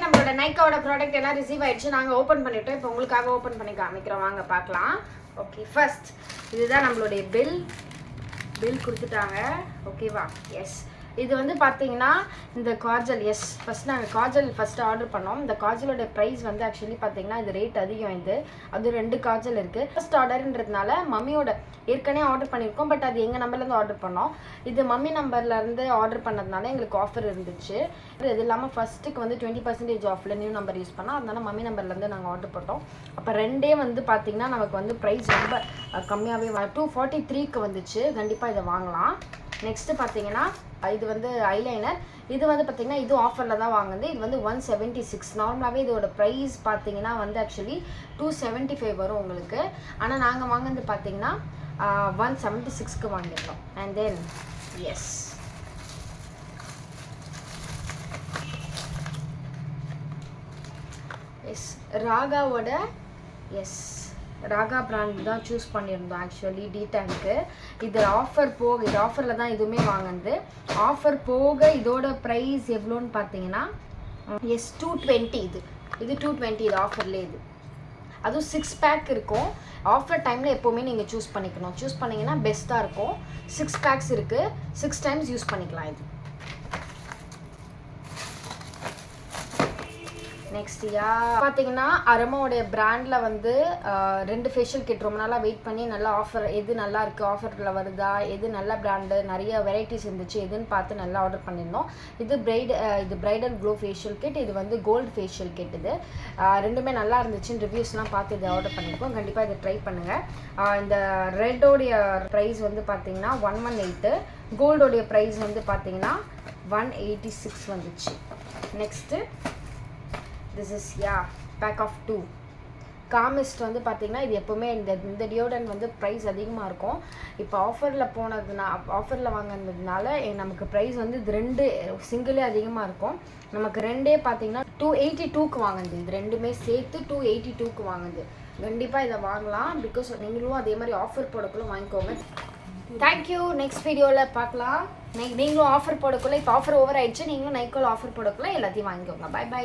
நம்மளோட நைக்காவோட ப்ராடக்ட் எல்லாம் ரிசீவ் ஆயிடுச்சு. நாங்கள் ஓப்பன் பண்ணிட்டோம். இப்போ உங்களுக்காக ஓப்பன் பண்ணி காமிக்கிறோம், வாங்க பார்க்கலாம். ஓகே, ஃபர்ஸ்ட் இதுதான் நம்மளுடைய பில் கொடுத்துட்டாங்க. ஓகேவா? எஸ், இது வந்து பார்த்தீங்கன்னா இந்த காஜல். எஸ், ஃபஸ்ட் நாங்கள் காஜல் ஃபஸ்ட்டு ஆர்டர் பண்ணோம். இந்த காஜலோட ப்ரைஸ் வந்து ஆக்சுவலி பார்த்தீங்கன்னா இது ரேட் அதிகம். அது 2 காஜல் இருக்குது. ஃபஸ்ட் ஆர்டர்ன்றதுனால மம்மியோட ஏற்கனவே ஆர்டர் பண்ணியிருக்கோம், பட் அது எங்கள் நம்பர்லேருந்து ஆர்டர் பண்ணோம். இது மம்மி நம்பர்லேருந்து ஆர்டர் பண்ணதுனால எங்களுக்கு ஆஃபர் இருந்துச்சு. இது இல்லாமல் ஃபஸ்ட்டுக்கு வந்து 20% ஆஃபில் நியூ நம்பர் யூஸ் பண்ணோம். அதனால மம்மி நம்பர்லேருந்து நாங்கள் ஆர்டர் போட்டோம். அப்போ ரெண்டே வந்து பார்த்திங்கன்னா நமக்கு வந்து ப்ரைஸ் ரொம்ப கம்மியாகவே 243க்கு வந்துச்சு. கண்டிப்பாக இதை வாங்கலாம். நெக்ஸ்ட்டு பார்த்தீங்கன்னா இது வந்து ஐலைனர். இது வந்து பார்த்திங்கன்னா இது ஆஃபரில் தான் வாங்குது. இது வந்து 176. நார்மலாகவே இதோட ப்ரைஸ் பார்த்தீங்கன்னா வந்து ஆக்சுவலி 275 வரும் உங்களுக்கு. ஆனால் நாங்கள் வாங்கினது பார்த்தீங்கன்னா 176க்கு வாங்கியிருந்தோம். அண்ட் தென் எஸ் ராகாவோட ராகா பிராண்ட் தான் சூஸ் பண்ணியிருந்தோம் ஆக்சுவலி D10க்கு. இது ஆஃபர் போக, இது ஆஃபரில் தான் இதுவுமே வாங்கினது. ஆஃபர் போக இதோட ப்ரைஸ் எவ்வளோன்னு பார்த்தீங்கன்னா 220. இது 220. இது ஆஃபர்லேயே. இது அதுவும் 6 பேக் இருக்கும். ஆஃபர் டைமில் எப்போவுமே நீங்கள் சூஸ் பண்ணிங்கன்னா பெஸ்ட்டாக இருக்கும். 6 பேக்ஸ் இருக்குது, 6 டைம்ஸ் யூஸ் பண்ணிக்கலாம். இது நெக்ஸ்ட் பார்த்தீங்கன்னா அரமாவோடைய பிராண்டில் வந்து 2 ஃபேஷியல் கிட் ரொம்ப நாளாக வெயிட் பண்ணி நல்லா ஆஃபர் எது நல்லா இருக்குது, ஆஃபரில் வருதா, எது நல்ல பிராண்டு, நிறைய வெரைட்டிஸ் இருந்துச்சு, எதுன்னு பார்த்து நல்லா ஆர்டர் பண்ணியிருந்தோம். இது பிரைடல் க்ளோ ஃபேஷியல் கிட். இது வந்து கோல்டு ஃபேஷியல் கிட். இது ரெண்டுமே நல்லா இருந்துச்சுன்னு ரிவ்யூஸ்லாம் பார்த்து இதை ஆர்டர் பண்ணியிருக்கோம். கண்டிப்பாக இதை ட்ரை பண்ணுங்கள். இந்த ரெட்டோடைய ப்ரைஸ் வந்து பார்த்தீங்கன்னா 118. கோல்டோடைய ப்ரைஸ் வந்து பார்த்தீங்கன்னா 186 வந்துச்சு. Next this is pack of 2 காமிஸ்ட் வந்து பார்த்தீங்கன்னா இது எப்போவுமே இந்த டியோடரண்ட் வந்து ப்ரைஸ் அதிகமாக இருக்கும். இப்போ ஆஃபரில் வாங்கினதுனால நமக்கு ப்ரைஸ் வந்து இது 2 சிங்கிளே அதிகமாக இருக்கும். நமக்கு ரெண்டே பார்த்தீங்கன்னா 282க்கு வாங்குது. இது ரெண்டுமே சேர்த்து 282க்கு வாங்குது. கண்டிப்பாக இதை வாங்கலாம். பிகாஸ் நீங்களும் அதே மாதிரி ஆஃபர் போடக்குள்ள வாங்கிக்கோங்க. தேங்க்யூ. நெக்ஸ்ட் வீடியோவில் பார்க்கலாம். நீங்களும் ஆஃபர் போடக்குள்ள, இப்போ ஆஃபர் ஓவர் ஆயிடுச்சு, நீங்களும் நைக்கோல் ஆஃபர் போடக்குள்ள எல்லாத்தையும் வாங்கிக்கோங்க. பை.